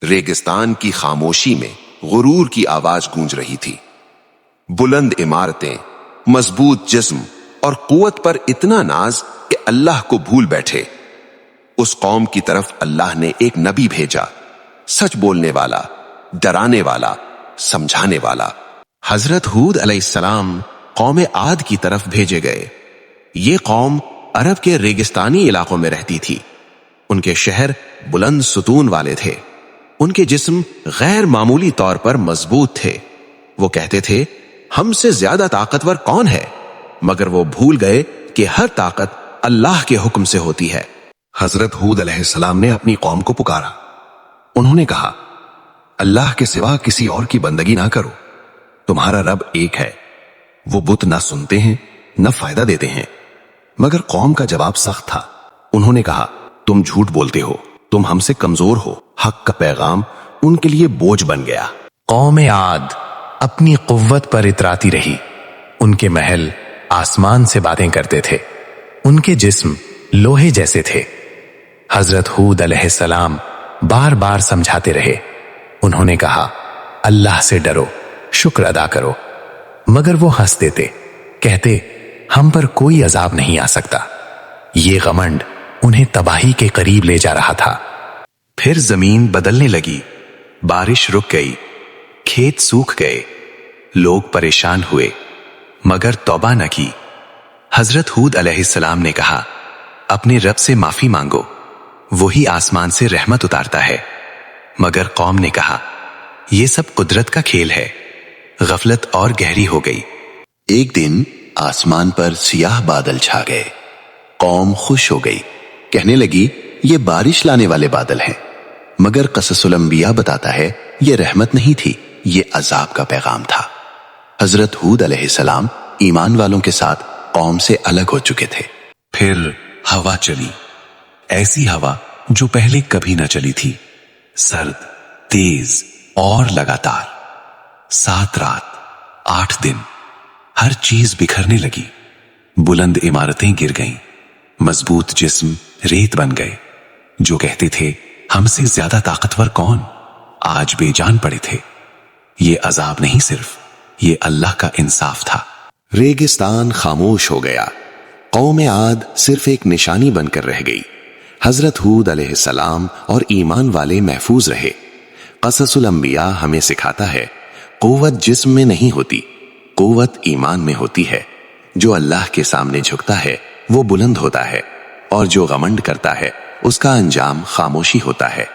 रेगिस्तान की खामोशी में गुरूर की आवाज गूंज रही थी। बुलंद इमारतें, मजबूत जिस्म और कुव्वत पर इतना नाज कि अल्लाह को भूल बैठे। उस कौम की तरफ अल्लाह ने एक नबी भेजा, सच बोलने वाला, डराने वाला, समझाने वाला। हजरत हूद अलैहिस्सलाम कौम आद की तरफ भेजे गए। ये कौम अरब के रेगिस्तानी इलाकों में रहती थी। उनके शहर बुलंद सुतून वाले थे। उनके जिस्म गैर मामूली तौर पर मजबूत थे। वो कहते थे, हमसे ज्यादा ताकतवर कौन है? मगर वो भूल गए कि हर ताकत अल्लाह के हुक्म से होती है। हजरत हूद अलैहिस्सलाम ने अपनी कौम को पुकारा। उन्होंने कहा, अल्लाह के सिवा किसी और की बंदगी ना करो। तुम्हारा रब एक है। वो बुत ना सुनते हैं न फायदा देते हैं। मगर कौम का जवाब सख्त था। उन्होंने कहा, तुम झूठ बोलते हो, तुम हमसे कमजोर हो। हक का पैगाम उनके लिए बोझ बन गया। कौम आद अपनी कुव्वत पर इतराती रही। उनके महल आसमान से बातें करते थे। उनके जिस्म लोहे जैसे थे। हजरत हूद अलैहिस्सलाम बार बार समझाते रहे। उन्होंने कहा, अल्लाह से डरो, शुक्र अदा करो। मगर वो हंस देते, कहते, हम पर कोई अजाब नहीं आ सकता। ये घमंड उन्हें तबाही के करीब ले जा रहा था। फिर जमीन बदलने लगी, बारिश रुक गई, खेत सूख गए, लोग परेशान हुए, मगर तौबा न की। हजरत हूद अलैहिस्सलाम ने कहा, अपने रब से माफी मांगो, वही आसमान से रहमत उतारता है। मगर कौम ने कहा, यह सब कुदरत का खेल है। गफलत और गहरी हो गई। एक दिन आसमान पर सियाह बादल छा गए। कौम खुश हो गई, कहने लगी, ये बारिश लाने वाले बादल हैं। मगर क़ससुल अंबिया बताता है, ये रहमत नहीं थी, ये अजाब का पैगाम था। हजरत हूद अलैहिस्सलाम ईमान वालों के साथ कौम से अलग हो चुके थे। फिर हवा चली, ऐसी हवा जो पहले कभी न चली थी। सर्द, तेज और लगातार। 7 रात 8 दिन हर चीज बिखरने लगी। बुलंद इमारतें गिर गईं, मजबूत जिस्म रेत बन गए। जो कहते थे, हमसे ज्यादा ताकतवर कौन, आज बेजान पड़े थे। ये अजाब नहीं, सिर्फ ये अल्लाह का इंसाफ था। रेगिस्तान खामोश हो गया। कौम आद सिर्फ एक निशानी बनकर रह गई। हजरत हूद अलैहिस्सलाम और ईमान वाले महफूज रहे। क़ससुल अंबिया हमें सिखाता है, कुव्वत जिस्म में नहीं होती, कुव्वत ईमान में होती है। जो अल्लाह के सामने झुकता है वो बुलंद होता है, और जो घमंड करता है उसका अंजाम खामोशी होता है।